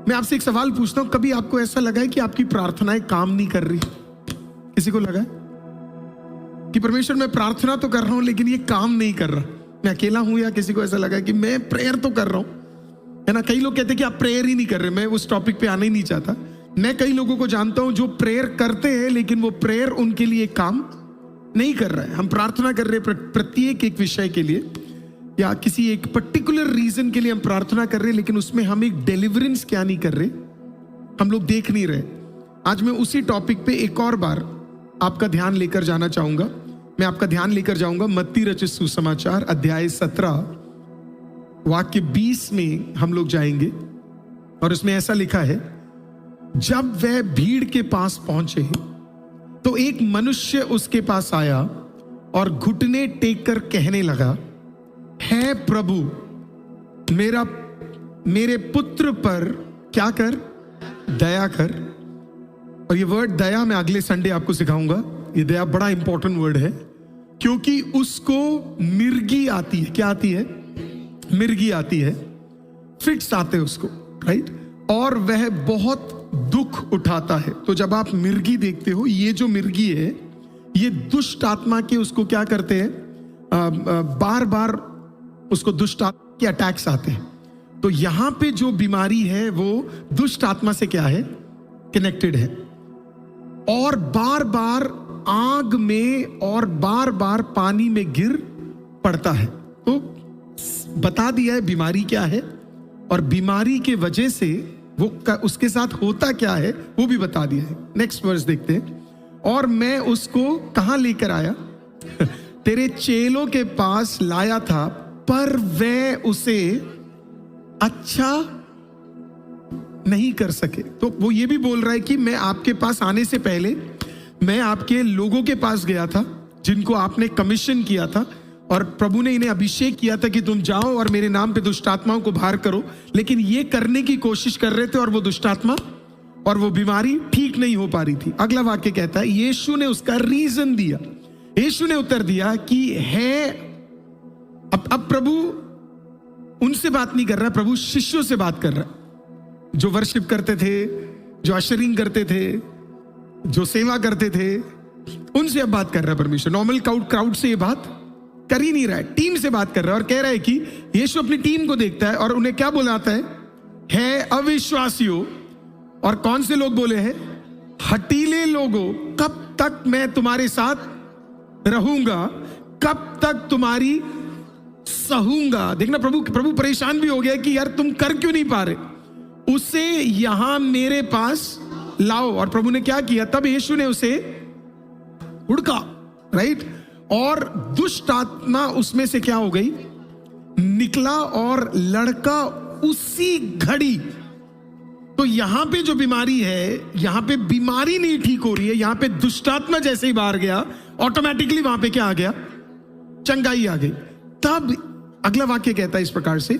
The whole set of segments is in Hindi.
मैं आपसे एक सवाल पूछता हूं, कभी आपको ऐसा लगा है कि आपकी प्रार्थनाएं काम नहीं कर रही? किसी को लगा है कि परमेश्वर मैं प्रार्थना तो कर रहा हूं लेकिन ये काम नहीं कर रहा? मैं अकेला हूं या किसी को ऐसा लगा है कि मैं प्रेयर तो कर रहा हूं, है ना? कई लोग कहते हैं कि आप प्रेयर ही नहीं कर रहे। मैं उस टॉपिक पे आना ही नहीं चाहता। मैं कई लोगों को जानता हूं जो प्रेयर करते हैं लेकिन वो प्रेयर उनके लिए काम नहीं कर रहा है। हम प्रार्थना कर रहे हैं प्रत्येक एक विषय के लिए या किसी एक पर्टिकुलर रीजन के लिए हम प्रार्थना कर रहे हैं, लेकिन उसमें हम एक डिलीवरेंस क्या नहीं कर रहे, हम लोग देख नहीं रहे। आज मैं उसी टॉपिक पे एक और बार आपका ध्यान लेकर जाना चाहूंगा। मैं आपका ध्यान लेकर जाऊंगा मत्ती रचित सुसमाचार अध्याय 17 वाक्य 20 में हम लोग जाएंगे और उसमें ऐसा लिखा है, जब वह भीड़ के पास पहुंचे तो एक मनुष्य उसके पास आया और घुटने टेक कर कहने लगा, है प्रभु, मेरे पुत्र पर क्या कर, दया कर। और ये वर्ड दया मैं अगले संडे आपको सिखाऊंगा। ये दया बड़ा इंपॉर्टेंट वर्ड है क्योंकि उसको मिर्गी आती है। क्या आती है? मिर्गी आती है, फिट्स आते हैं उसको, राइट? और वह बहुत दुख उठाता है। तो जब आप मिर्गी देखते हो, ये जो मिर्गी है ये दुष्ट आत्मा के उसको क्या करते हैं, बार बार उसको दुष्ट आत्मा के अटैक्स आते हैं। तो यहां पे जो बीमारी है वो दुष्ट आत्मा से क्या है, कनेक्टेड है। और बार बार आग में और बार बार पानी में गिर पड़ता है। तो बता दिया है बीमारी क्या है और बीमारी के वजह से वो उसके साथ होता क्या है वो भी बता दिया है। नेक्स्ट वर्स देखते हैं। और मैं उसको कहां लेकर आया? तेरे चेलों के पास लाया था, पर वह उसे अच्छा नहीं कर सके। तो वो ये भी बोल रहा है कि मैं आपके पास आने से पहले मैं आपके लोगों के पास गया था जिनको आपने कमीशन किया था और प्रभु ने इन्हें अभिषेक किया था कि तुम जाओ और मेरे नाम पे दुष्ट आत्माओं को बाहर करो, लेकिन ये करने की कोशिश कर रहे थे और वो दुष्ट आत्मा और वो बीमारी ठीक नहीं हो पा रही थी। अगला वाक्य कहता है, यीशु ने उसका रीजन दिया। यीशु ने उत्तर दिया कि है, अब प्रभु उनसे बात नहीं कर रहा, प्रभु शिष्यों से बात कर रहा है, जो वर्शिप करते थे, जो अशरिंग करते थे, जो सेवा करते थे, उनसे अब बात कर रहा है परमेश्वर। नॉर्मल क्राउड से ये बात कर ही नहीं रहा है, टीम से बात कर रहा है और कह रहा है कि यीशु अपनी टीम को देखता है और उन्हें क्या बुलाता है अविश्वासियों। और कौन से लोग बोले हैं? हठीले लोगों, कब तक मैं तुम्हारे साथ रहूंगा, कब तक तुम्हारी सहूंगा। देखना प्रभु परेशान भी हो गया कि यार तुम कर क्यों नहीं पा रहे, उसे यहां मेरे पास लाओ। और प्रभु ने क्या किया? तब यीशु ने उसे हुड़का, राइट? और दुष्ट आत्मा उसमें से क्या हो गई, निकला और लड़का उसी घड़ी। तो यहां पे जो बीमारी है, यहां पे बीमारी नहीं ठीक हो रही है, यहां पे दुष्ट आत्मा जैसे ही बाहर गया ऑटोमेटिकली वहां पे क्या आ गया, चंगाई आ गई। तब अगला वाक्य कहता है इस प्रकार से,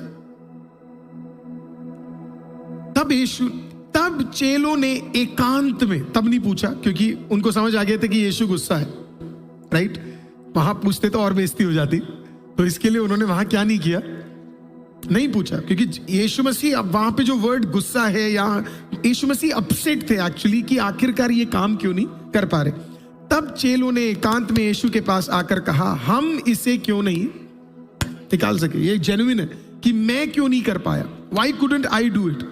तब चेलों ने एकांत में, तब नहीं पूछा क्योंकि उनको समझ आ गया था कि यीशु गुस्सा है, राइट? वहां पूछते तो और बेइज्जती हो जाती, तो इसके लिए उन्होंने वहां क्या नहीं किया, नहीं पूछा। क्योंकि यीशु मसीह, अब वहां पे जो वर्ड गुस्सा है, या यीशु मसीह अपसेट थे एक्चुअली कि आखिरकार ये काम क्यों नहीं कर पा रहे। तब चेलों ने एकांत में यीशु के पास आकर कहा, हम इसे क्यों नहीं निकाल सके? ये जेन्युइन है कि मैं क्यों नहीं कर पाया, why couldn't I do it?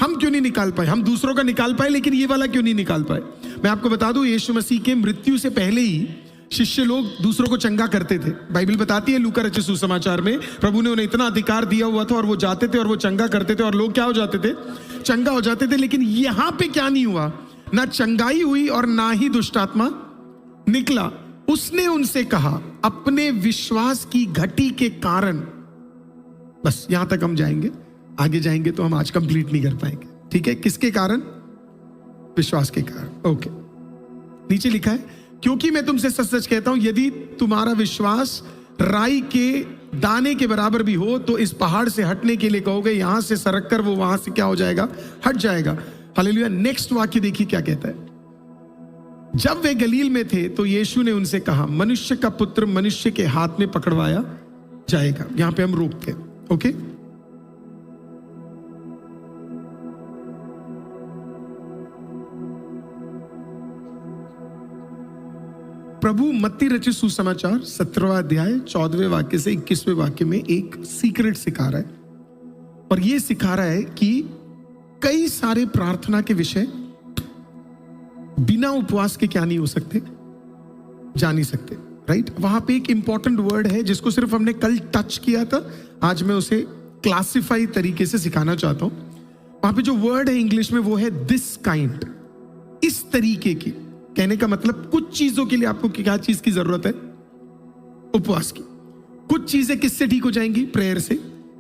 हम क्यों नहीं निकाल पाए? हम दूसरों का निकाल पाए लेकिन ये वाला क्यों नहीं निकाल पाए? मैं आपको बता दूं, यीशु मसीह के मृत्यु से पहले ही शिष्य लोग दूसरों को चंगा करते थे। बाइबल बताती है लूका रचित सुसमाचार में, प्रभु ने उन्हें इतना अधिकार दिया हुआ था और वो जाते थे और वो चंगा करते थे और लोग क्या हो जाते थे, चंगा हो जाते थे। लेकिन यहां पे क्या नहीं हुआ, ना चंगाई हुई और ना ही दुष्ट आत्मा निकला। उसने उनसे कहा, अपने विश्वास की घटी के कारण, बस यहां तक हम जाएंगे, आगे जाएंगे तो हम आज कंप्लीट नहीं कर पाएंगे, ठीक है? किसके कारण? विश्वास के कारण। ओके, नीचे लिखा है, क्योंकि मैं तुमसे सच सच कहता हूं, यदि तुम्हारा विश्वास राई के दाने के बराबर भी हो तो इस पहाड़ से हटने के लिए कहोगे, यहां से सरक कर, वो वहां से क्या हो जाएगा, हट जाएगा। हालेलुया। नेक्स्ट वाक्य देखिए क्या कहता है। जब वे गलील में थे तो यीशु ने उनसे कहा, मनुष्य का पुत्र मनुष्य के हाथ में पकड़वाया जाएगा। यहां पे हम रोकते हैं, ओके? प्रभु मत्ती रचित सुसमाचार 17वां अध्याय 14वें वाक्य से 21वें वाक्य में एक सीक्रेट सिखा रहा है, और ये सिखा रहा है कि कई सारे प्रार्थना के विषय बिना उपवास के क्या नहीं हो सकते, जा नहीं सकते, राइट। वहां पे एक इंपॉर्टेंट वर्ड है जिसको सिर्फ हमने कल टच किया था, आज मैं उसे क्लासिफाई तरीके से सिखाना चाहता हूं। वहां पे जो वर्ड है इंग्लिश में वो है दिस काइंड, इस तरीके की। कहने का मतलब कुछ चीजों के लिए आपको क्या चीज की जरूरत है, उपवास की। कुछ चीजें किससे ठीक हो जाएंगी, प्रेयर से।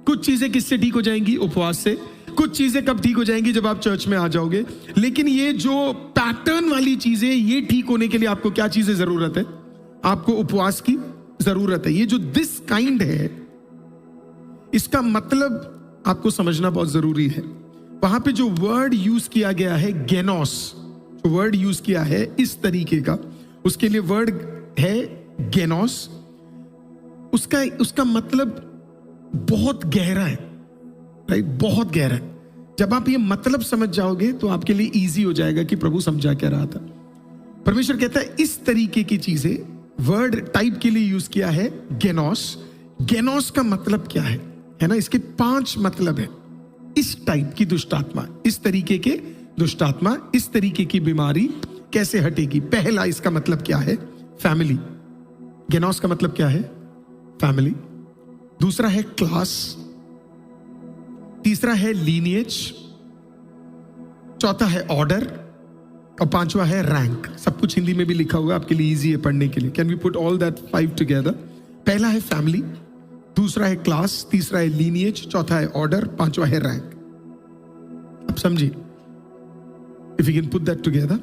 कुछ चीजें किससे ठीक हो जाएंगी, उपवास से। कुछ चीजें कब ठीक हो जाएंगी, जब आप चर्च में आ जाओगे। लेकिन ये जो पैटर्न वाली चीजें, ये ठीक होने के लिए आपको क्या चीजें जरूरत है, आपको उपवास की जरूरत है। ये जो दिस काइंड है, इसका मतलब आपको समझना बहुत जरूरी है। वहां पे जो वर्ड यूज किया गया है गेनोस, जो वर्ड यूज किया है इस तरीके का, उसके लिए वर्ड है गेनोस। उसका मतलब बहुत गहरा है, राइट, बहुत गहरा है। जब आप ये मतलब समझ जाओगे तो आपके लिए इजी हो जाएगा कि प्रभु समझा क्या रहा था। परमेश्वर कहता है इस तरीके की चीजें, वर्ड टाइप के लिए यूज किया है गेनोस। गेनोस का मतलब क्या है ना, इसके 5 मतलब है। इस टाइप की दुष्टात्मा, इस तरीके के दुष्टात्मा, इस तरीके की बीमारी कैसे हटेगी। पहला इसका मतलब क्या है, फैमिली। गेनोस का मतलब क्या है, फैमिली। दूसरा है क्लास, तीसरा है लीनिएज, चौथा है ऑर्डर, और 5वां है रैंक। सब कुछ हिंदी में भी लिखा हुआ है, आपके लिए इजी है पढ़ने के लिए। Can we put all that 5 together. पहला है फैमिली, दूसरा है क्लास, तीसरा है लीनिएज, चौथा है ऑर्डर, 5वां है रैंक। अब समझिए, if you can put that together,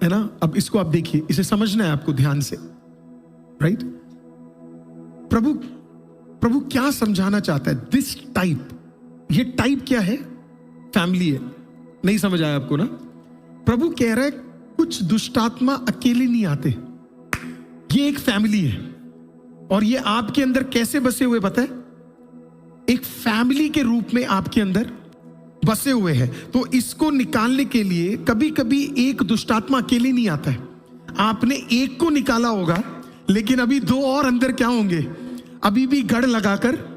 है ना। अब इसको आप देखिए, इसे समझना है आपको ध्यान से, राइट। प्रभु क्या समझाना चाहता है, दिस टाइप। ये टाइप क्या है, फैमिली है। नहीं समझ आया आपको ना। प्रभु कह रहा है कुछ दुष्टात्मा अकेले नहीं आते, ये एक फैमिली है। और ये आपके अंदर कैसे बसे हुए पता है, एक फैमिली के रूप में आपके अंदर बसे हुए हैं। तो इसको निकालने के लिए कभी कभी एक दुष्टात्मा अकेले नहीं आता है। आपने एक को निकाला होगा, लेकिन अभी 2 और अंदर क्या होंगे, अभी भी गढ़ लगाकर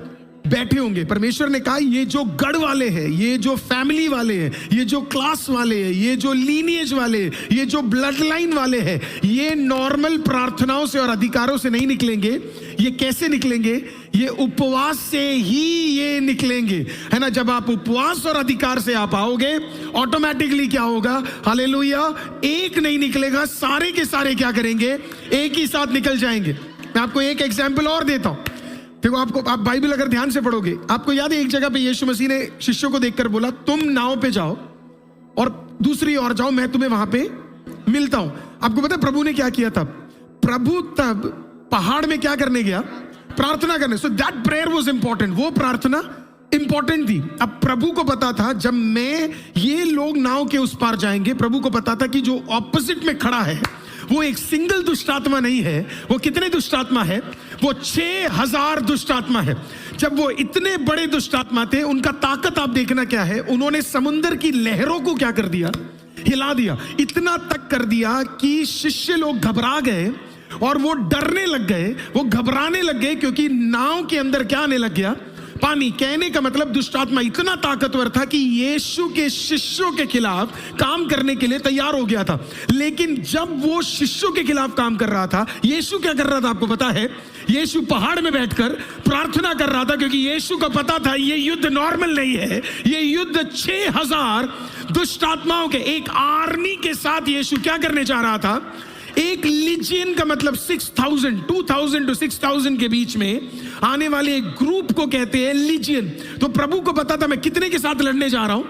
बैठे होंगे। परमेश्वर ने कहा ये जो गढ़ वाले हैं, ये जो फैमिली वाले हैं, ये जो क्लास वाले हैं, ये जो लीनिएज वाले हैं, ये जो ब्लड लाइन वाले हैं, ये नॉर्मल प्रार्थनाओं से और अधिकारों से नहीं निकलेंगे। ये कैसे निकलेंगे, ये उपवास से ही ये निकलेंगे, है ना। जब आप उपवास और अधिकार से आप आओगे, ऑटोमेटिकली क्या होगा, हालेलुया, एक नहीं निकलेगा, सारे के सारे क्या करेंगे, एक ही साथ निकल जाएंगे। मैं आपको एक एग्जाम्पल और देता हूं। देखो, आप बाइबल अगर ध्यान से पढ़ोगे, आपको याद है एक जगह पे यीशु मसीह ने शिष्यों को देखकर बोला, तुम नाव पे जाओ और दूसरी ओर जाओ, मैं तुम्हें वहां पे मिलता हूं। आपको पता है प्रभु ने क्या किया तब? प्रभु तब पहाड़ में क्या करने गया, प्रार्थना करने। So that prayer was important, वो प्रार्थना इंपॉर्टेंट थी। अब प्रभु को पता था जब ये लोग नाव के उस पार जाएंगे, प्रभु को पता था कि जो ऑपोजिट में खड़ा है वो एक सिंगल दुष्टात्मा नहीं है। वो कितने दुष्टात्मा है, वो 6000 दुष्टात्मा है। जब वो इतने बड़े दुष्टात्मा थे, उनका ताकत आप देखना क्या है, उन्होंने समुद्र की लहरों को क्या कर दिया, हिला दिया। इतना तक कर दिया कि शिष्य लोग घबरा गए और वो डरने लग गए, वो घबराने लग गए, क्योंकि नाव के अंदर क्या आने लग गया, पानी। कहने का मतलब दुष्टात्मा इतना ताकतवर था कि यीशु के शिष्यों के खिलाफ काम करने के लिए तैयार हो गया था। लेकिन जब वो शिष्यों के खिलाफ काम कर रहा था, यीशु क्या कर रहा था आपको पता है? यीशु पहाड़ में बैठकर प्रार्थना कर रहा था, क्योंकि यीशु को पता था ये युद्ध नॉर्मल नहीं है। ये युद्ध 6000 दुष्टात्माओं के एक आर्मी के साथ यीशु क्या करने जा रहा था। एक लीजियन का मतलब 6000, 2000 to 6000 के बीच में आने वाले एक ग्रुप को कहते हैं लीजियन। तो प्रभु को पता था मैं कितने के साथ लड़ने जा रहा हूं,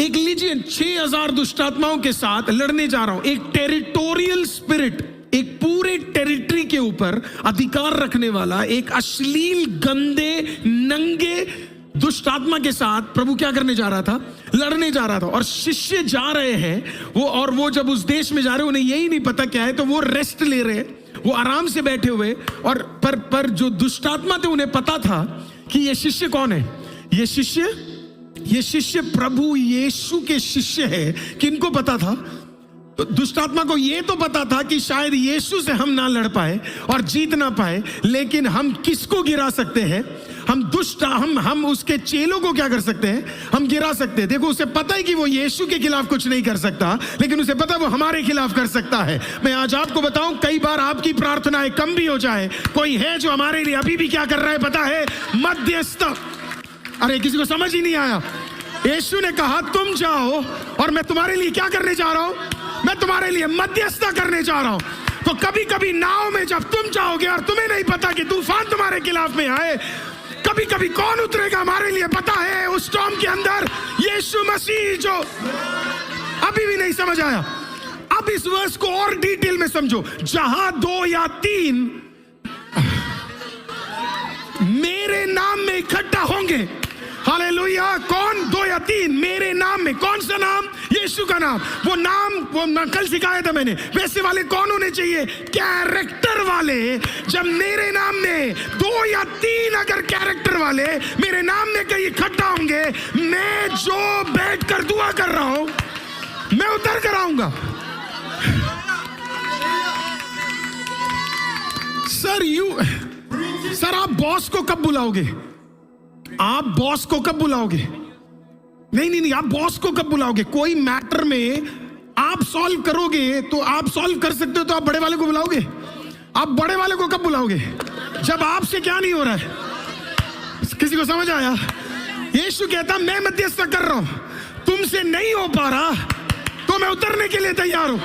एक लीजियन 6000 दुष्टात्माओं के साथ लड़ने जा रहा हूं। एक टेरिटोरियल स्पिरिट, एक पूरे टेरिटरी के ऊपर अधिकार रखने वाला, एक अश्लील, गंदे, नंगे दुष्टात्मा के साथ प्रभु क्या करने जा रहा था, लड़ने जा रहा था। और शिष्य जा रहे हैं वो जब उस देश में जा रहे हैं, उन्हें यही नहीं पता क्या है, तो वो रेस्ट ले रहे हैं, वो आराम से बैठे हुए। और पर जो दुष्टात्मा थे उन्हें पता था कि ये शिष्य कौन है, ये शिष्य प्रभु यीशु के शिष्य है। किनको पता था? तो दुष्ट आत्मा को यह तो पता था कि शायद यीशु से हम ना लड़ पाए और जीत ना पाए, लेकिन हम किसको गिरा सकते हैं? हम उसके चेलों को क्या कर सकते हैं? हम गिरा सकते हैं। देखो, उसे पता है कि वो यीशु के खिलाफ कुछ नहीं कर सकता, लेकिन उसे पता है वो हमारे खिलाफ कर सकता है। मैं आज आपको बताऊं, कई बार आपकी प्रार्थनाएं कम भी हो जाए, कोई है जो हमारे लिए अभी भी क्या कर रहा है पता है? मध्यस्थ। अरे किसी को समझ ही नहीं आया। यीशु ने कहा तुम जाओ और मैं तुम्हारे लिए क्या करने जा रहा हूं? मैं तुम्हारे लिए मध्यस्थता करने जा रहा हूं। तो कभी कभी नाव में जब तुम जाओगे और तुम्हें नहीं पता कि तूफान तुम्हारे खिलाफ में आए, कभी कभी कौन उतरेगा हमारे लिए पता है? उस स्टॉर्म के अंदर यीशु मसीह। जो अभी भी नहीं समझ आया, अब इस वर्स को और डिटेल में समझो। जहां 2 या 3 मेरे नाम में इकट्ठा होंगे, हालेलुया। कौन? 2 या 3 मेरे नाम में। कौन सा नाम? यीशु का नाम। वो नाम वो कल सिखाया था मैंने। वैसे वाले कौन होने चाहिए? कैरेक्टर वाले। जब मेरे नाम में 2 या 3 अगर कैरेक्टर वाले मेरे नाम में कहीं इकट्ठा होंगे, मैं जो बैठकर दुआ कर रहा हूं मैं उतर कर आऊंगा। सर आप बॉस को कब बुलाओगे? आप बॉस को कब बुलाओगे? नहीं, आप बॉस को कब बुलाओगे? कोई मैटर में आप सॉल्व करोगे तो आप सॉल्व कर सकते हो, तो आप बड़े वाले को बुलाओगे। आप बड़े वाले को कब बुलाओगे? जब आपसे क्या नहीं हो रहा है। किसी को समझ आया? यीशु कहता मैं मध्यस्थता कर रहा हूं, तुमसे नहीं हो पा रहा तो मैं उतरने के लिए तैयार हूं।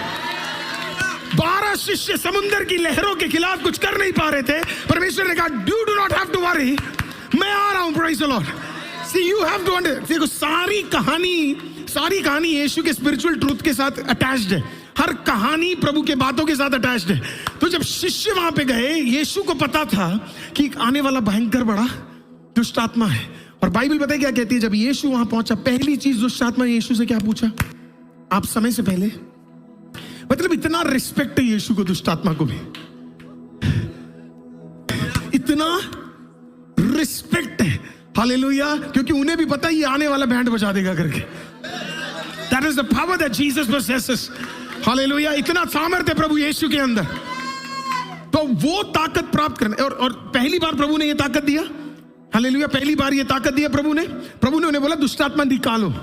12 शिष्य समुद्र की लहरों के खिलाफ कुछ कर नहीं पा रहे थे। परमेश्वर ने कहा you do not have to worry, मैं आ रहा हूं। Praise the lord. See you have to understand. देखो, सारी कहानी यीशु के स्पिरिचुअल ट्रूथ के साथ अटैच्ड है। हर कहानी प्रभु के बातों के साथ अटैच्ड है। तो जब शिष्य वहां पे गए, यीशु को पता था कि आने वाला भयंकर बड़ा दुष्ट आत्मा है। और बाइबल पता है क्या कहती है? जब यीशु वहां पहुंचा, पहली चीज दुष्ट आत्मा ने यीशु से क्या पूछा? आप समय से पहले, मतलब इतना रिस्पेक्ट है यीशु को दुष्ट आत्मा को भी, इतना रिस्पेक्ट है। हालेलुया। क्योंकि उन्हें भी पता है ये आने वाला बैंड बजा देगा करके। That is the power that Jesus possesses. Hallelujah. इतना सामर्थ्य प्रभु यीशु के अंदर। तो वो ताकत प्राप्त करने और पहली बार प्रभु ने ये ताकत दिया। हालेलुया। पहली बार ये ताकत दिया प्रभु ने उन्हें बोला दुष्ट आत्मा निकालो।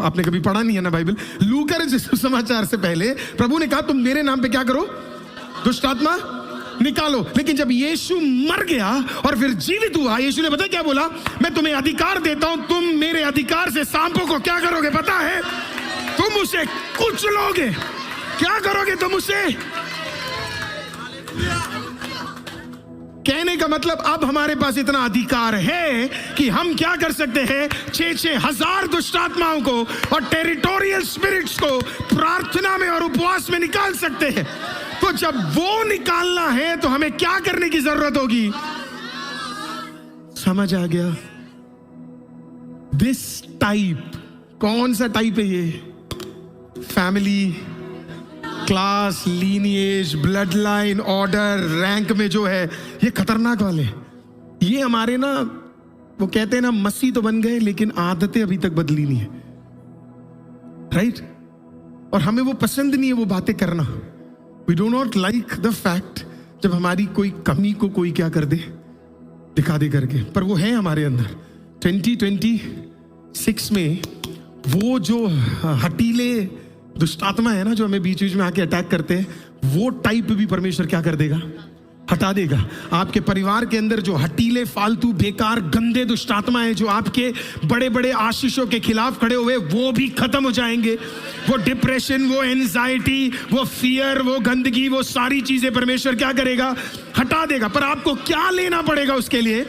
आपने कभी पढ़ा नहीं है ना बाइबल? लूका के समाचार से पहले प्रभु ने कहा तुम मेरे नाम पे क्या करो? दुष्ट आत्मा निकालो। लेकिन जब यीशु मर गया और फिर जीवित हुआ, यीशु ने पता क्या बोला? मैं तुम्हें अधिकार देता हूं, तुम मेरे अधिकार से सांपों को क्या करोगे पता है? तुम उसे कुचलोगे। क्या करोगे तुम उसे? कहने का मतलब अब हमारे पास इतना अधिकार है कि हम क्या कर सकते हैं? 6-6 हजार दुष्ट आत्माओं को और टेरिटोरियल स्पिरिट्स को प्रार्थना में और उपवास में निकाल सकते हैं। तो जब वो निकालना है तो हमें क्या करने की जरूरत होगी? समझ आ गया? दिस टाइप, कौन सा टाइप है ये? Family, class, lineage, blood line, order, rank में जो है, ये खतरनाक वाले। ये हमारे ना, वो कहते हैं ना, मसीह तो बन गए लेकिन आदतें अभी तक बदली नहीं है। राइट? और हमें वो पसंद नहीं है वो बातें करना। We do not like the fact जब हमारी कोई कमी को कोई क्या कर दे, दिखा दे करके, पर वो है हमारे अंदर। 2026 में वो जो हटीले दुष्ट आत्मा है ना, जो हमें बीच बीच में आके अटैक करते हैं, वो टाइप भी परमेश्वर क्या कर देगा? हटा देगा। आपके परिवार के अंदर जो हटीले, फालतू, बेकार, गंदे दुष्ट आत्मा है, जो आपके बड़े बड़े आशीषों के खिलाफ खड़े हुए, वो भी खत्म हो जाएंगे। वो डिप्रेशन, वो एंजाइटी, वो फियर, वो गंदगी, वो सारी चीजें परमेश्वर क्या करेगा? हटा देगा। पर आपको क्या लेना पड़ेगा उसके लिए?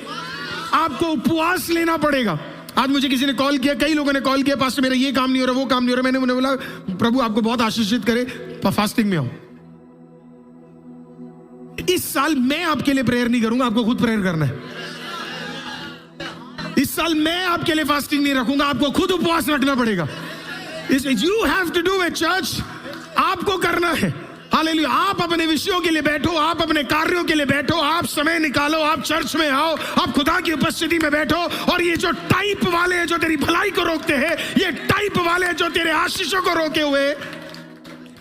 आपको उपवास लेना पड़ेगा। आज मुझे किसी ने कॉल किया, कई लोगों ने कॉल किया, पास्टर मेरा ये काम नहीं हो रहा, वो काम नहीं हो रहा। मैंने उन्हें बोला प्रभु आपको बहुत आशीषित करे, फास्टिंग में आओ। इस साल मैं आपके लिए प्रेयर नहीं करूंगा, आपको खुद प्रेयर करना है। इस साल मैं आपके लिए फास्टिंग नहीं रखूंगा, आपको खुद उपवास रखना पड़ेगा। You have to do it church, आपको करना है। हालेलुया। आप अपने विषयों के लिए बैठो, आप अपने कार्यों के लिए बैठो, आप समय निकालो, आप चर्च में आओ, आप खुदा की उपस्थिति में बैठो। और ये जो टाइप वाले हैं जो तेरी भलाई को रोकते हैं, ये टाइप वाले हैं जो तेरे आशीषों को रोके हुए,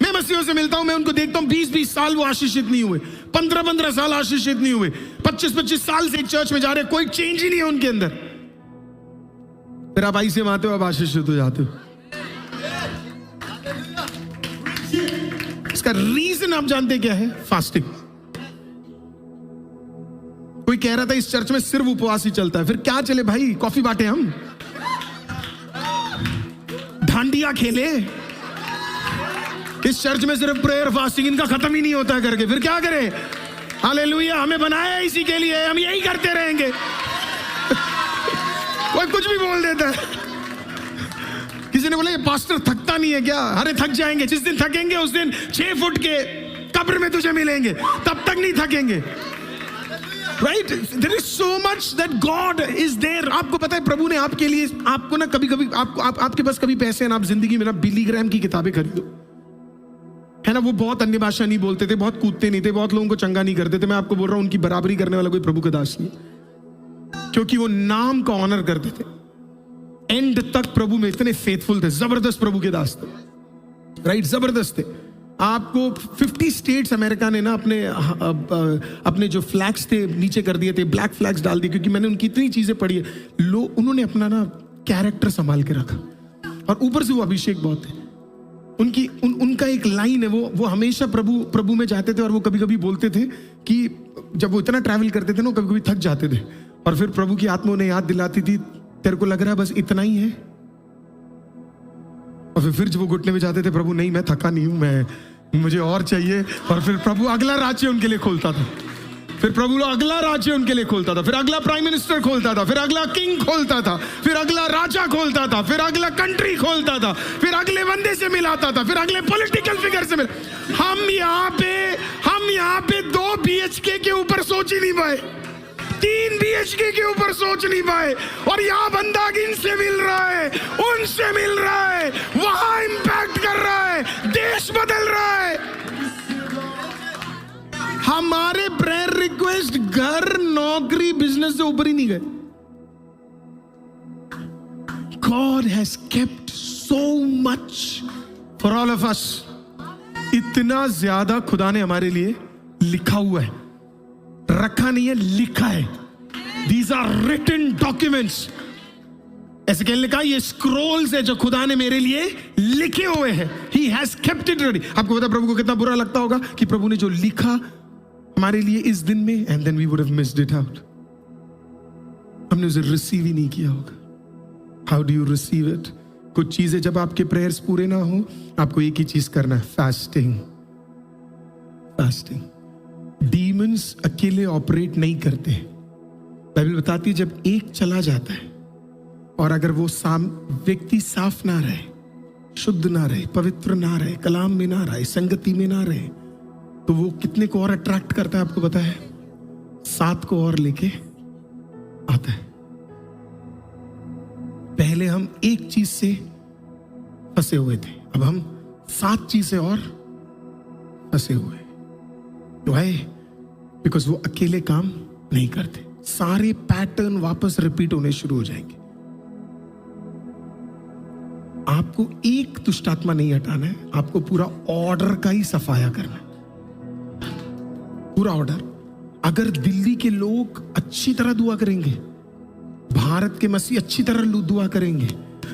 मैं मसीहों से मिलता हूं, मैं उनको देखता हूं 20-20 साल वो आशीषित नहीं हुए, 15-15 साल आशीषित नहीं हुए, 25-25 साल से एक चर्च में जा रहे, कोई चेंज ही नहीं है उनके अंदर। फिर आप आई से आते हो, आप आशीषित हो जाते हो। इसका रीजन आप जानते क्या है? फास्टिंग। कोई कह रहा था इस चर्च में सिर्फ उपवास ही चलता है, फिर क्या चले भाई? कॉफी बांटे हम, डांडिया खेले, इस चर्च में सिर्फ प्रेयर फास्टिंग, इनका खत्म ही नहीं होता करके, फिर क्या करें? हालेलुया, हमें बनाया इसी के लिए, हम यही करते रहेंगे। कोई कुछ भी बोल देता है। किसी ने बोला ये पास्टर थकता नहीं है क्या? अरे थक जाएंगे, जिस दिन थकेंगे उस दिन 6 फुट के कब्र में तुझे मिलेंगे, तब तक नहीं थकेंगे। Right? There is so much that God is there. आपको पता है प्रभु ने आपके लिए, आपको ना कभी कभी आपके पास कभी पैसे हैं ना, आप जिंदगी में ना बिली ग्रैम की किताबें खरीदो, है ना? वो बहुत अन्य भाषा नहीं बोलते थे, बहुत कूदते नहीं थे, बहुत लोगों को चंगा नहीं करते थे। मैं आपको बोल रहा हूं उनकी बराबरी करने वाला कोई प्रभु का दास नहीं, क्योंकि वो नाम का ऑनर करते थे। एंड तक प्रभु में इतने फेथफुल थे, जबरदस्त प्रभु के दास थे। राइट? जबरदस्त थे। आपको 50 स्टेट्स अमेरिका ने ना अपने जो फ्लैग्स थे नीचे कर दिए थे, ब्लैक फ्लैग्स डाल दिए, क्योंकि मैंने उनकी इतनी चीजें पढ़ी है। उन्होंने अपना ना कैरेक्टर संभाल के रखा, और ऊपर से वो अभिषेक बहुत है। उनका एक लाइन है, वो हमेशा प्रभु में जाते थे, और वो कभी कभी बोलते थे कि जब वो इतना ट्रैवल करते थे ना, कभी कभी थक जाते थे, और फिर प्रभु की आत्मा उन्हें याद दिलाती थी, तेरे को लग रहा है बस इतना ही है। और फिर जब वो घुटने में जाते थे, प्रभु नहीं मैं थका नहीं हूं, मुझे और चाहिए। और फिर प्रभु अगला राज्य उनके लिए खोलता था, फिर प्रभु अगला राज्य उनके लिए खोलता था, फिर अगला प्राइम मिनिस्टर खोलता था, फिर अगला किंग खोलता था, फिर अगला राजा खोलता था, फिर अगला कंट्री खोलता था, फिर अगले बंदे से मिलाता था, फिर अगले पॉलिटिकल फिगर से मिला। हम यहाँ पे 2 BHK के ऊपर सोच ही नहीं पाए, 3 BHK के ऊपर सोच नहीं पाए, और यहाँ बंदा इनसे मिल रहा है, उनसे मिल रहा है, वहां इंपैक्ट कर रहा है, देश बदल रहा है। हमारे प्रेयर रिक्वेस्ट घर, नौकरी, बिजनेस से ऊपर ही नहीं गए। God has kept so much for all of us. इतना ज्यादा खुदा ने हमारे लिए लिखा हुआ है, रखा नहीं है, लिखा है। These are written documents. ऐसे कहने कहा ये स्क्रोल्स है जो खुदा ने मेरे लिए लिखे हुए हैं। He has kept it ready. आपको पता प्रभु को कितना बुरा लगता होगा कि प्रभु ने जो लिखा हमारे लिए इस दिन में, and then we would have missed it out. हमने उसे रिसीव ही नहीं किया होगा। How do you receive it? कुछ चीजें जब आपके प्रेयर्स पूरे ना हो, आपको एक ही चीज करना है, फास्टिंग। फास्टिंग। डीमंस अकेले ऑपरेट नहीं करते। बाइबल बताती है जब एक चला जाता है, और अगर वो व्यक्ति साफ ना रहे, शुद्ध ना रहे, पवित्र ना रहे, कलाम में ना रहे, संगति में ना रहे, तो वो कितने को और अट्रैक्ट करता है आपको पता है? 7 को और लेके आता है। पहले हम एक चीज से फंसे हुए थे, अब हम 7 चीजें और फंसे हुए। Why? बिकॉज वो अकेले काम नहीं करते। सारे पैटर्न वापस रिपीट होने शुरू हो जाएंगे। आपको एक दुष्ट आत्मा नहीं हटाना है, आपको पूरा ऑर्डर का ही सफाया करना है, पूरा ऑर्डर। अगर दिल्ली के लोग अच्छी तरह दुआ करेंगे, भारत के मसीह अच्छी तरह दुआ करेंगे,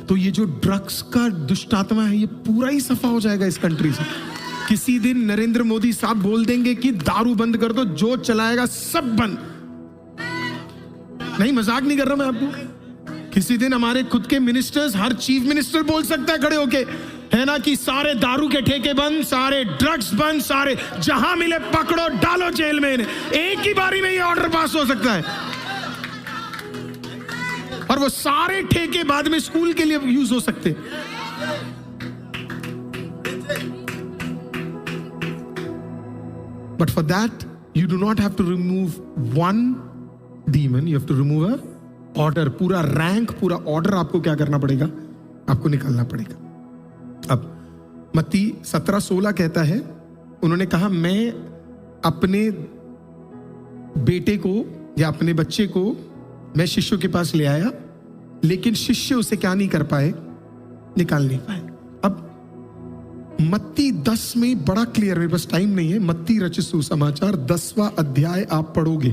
तो ये जो ड्रग्स का दुष्ट आत्मा है ये पूरा ही सफा हो जाएगा इस कंट्री से। किसी दिन नरेंद्र मोदी साहब बोल देंगे कि दारू बंद कर दो, जो चलाएगा सब बंद। नहीं, मजाक नहीं कर रहा मैं आपको। किसी दिन हमारे खुद के मिनिस्टर्स, हर चीफ मिनिस्टर बोल सकता है खड़े होके, है ना, कि सारे दारू के ठेके बंद, सारे ड्रग्स बंद, सारे जहां मिले पकड़ो, डालो जेल में। एक ही बारी में ये ऑर्डर पास हो सकता है, और वो सारे ठेके बाद में स्कूल के लिए यूज हो सकते। But for that, you do not have to remove one demon, you have to remove a order. पूरा रैंक, पूरा ऑर्डर आपको क्या करना पड़ेगा? आपको निकालना पड़ेगा। अब मत्ती 17:16 कहता है, उन्होंने कहा मैं अपने बेटे को या अपने बच्चे को मैं शिष्यों के पास ले आया, लेकिन शिष्य उसे क्या नहीं कर पाए? निकाल नहीं पाए। अब मत्ती 10 में बड़ा क्लियर, मेरे पास टाइम नहीं है, मत्ती रचित सुसमाचार 10वां अध्याय आप पढ़ोगे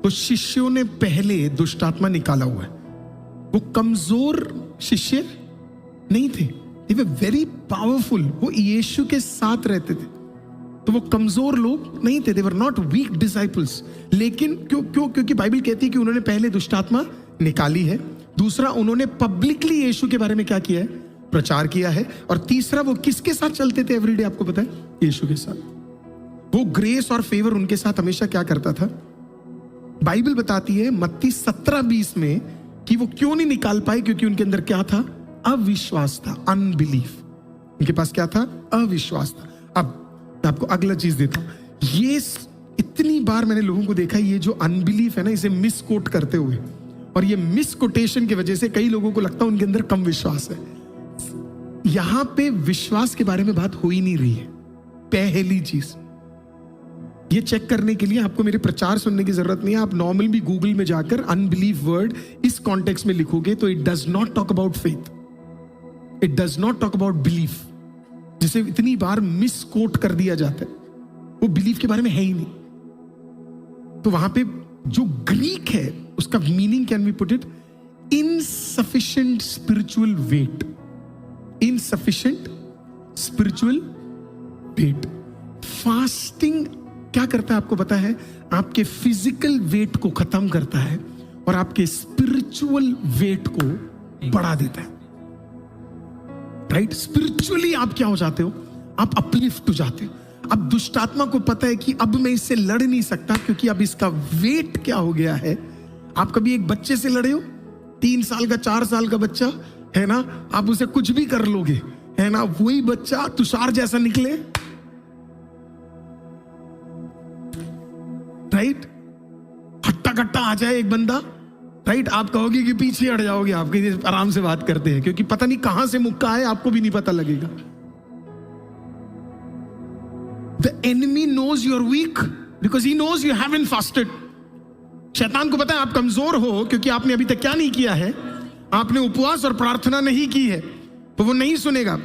तो शिष्यों ने पहले दुष्ट आत्मा निकाला हुआ है। वो कमजोर शिष्य नहीं थे, they were very powerful, वो यीशु के साथ रहते थे, तो वो कमजोर लोग नहीं थे, they were not weak disciples। लेकिन क्योंकि बाइबल कहती है कि उन्होंने पहले दुष्ट आत्मा निकाली है, दूसरा उन्होंने पब्लिकली यीशु के बारे में क्या किया है, प्रचार किया है, और तीसरा वो किसके साथ चलते थे एवरीडे, आपको पता है, यीशु के साथ। वो ग्रेस और फेवर उनके साथ हमेशा क्या करता था। बाइबल बताती है मत्ती 17:20 में कि वो क्यों नहीं निकाल पाए, क्योंकि उनके अंदर क्या था, अविश्वास था, अनबिलीफ। उनके पास क्या था, अविश्वास था। अब मैं आपको अगला चीज देता हूं। ये इतनी बार मैंने लोगों को देखा, ये जो अनबिलीफ है ना, इसे मिस कोट करते हुए, और ये मिस कोटेशन की वजह से कई लोगों को लगता है उनके अंदर कम विश्वास है। यहां पे विश्वास के बारे में बात हो ही नहीं रही है। पहली चीज ये चेक करने के लिए आपको मेरे प्रचार सुनने की जरूरत नहीं है, आप नॉर्मल भी गूगल में जाकर अनबिलीव वर्ड इस कॉन्टेक्स्ट में लिखोगे तो it does not talk about faith, it does not talk about belief, जिसे इतनी बार मिस कोट कर दिया जाता है, वो बिलीफ के बारे में है ही नहीं। तो वहां पे जो ग्रीक है उसका meaning can be put it, insufficient spiritual weight, insufficient spiritual weight. Fasting क्या करता है आपको पता है, आपके फिजिकल वेट को खत्म करता है और आपके स्पिरिचुअल वेट को बढ़ा देता है, राइट। स्पिरिचुअली आप क्या हो जाते हो, आप अपलिफ्ट हो जाते हो। अब दुष्ट आत्मा को पता है कि अब मैं इससे लड़ नहीं सकता, क्योंकि अब इसका वेट क्या हो गया है। आप कभी एक बच्चे से लड़े हो, 3 साल का 4 साल का बच्चा है ना, आप उसे कुछ भी कर लोगे, है ना, वही बच्चा तुषार जैसा निकले, राइट। हट्टा कट्टा आ जाए एक बंदा, राइट, आप कहोगे कि पीछे हट जाओगे, आपके आराम से बात करते हैं, क्योंकि पता नहीं कहां से मुक्का है, आपको भी नहीं पता लगेगा। The enemy knows you're weak because he knows you haven't fasted. शैतान को पता है आप कमजोर हो, क्योंकि आपने अभी तक क्या नहीं किया है, आपने उपवास और प्रार्थना नहीं की है, तो वो नहीं सुनेगा।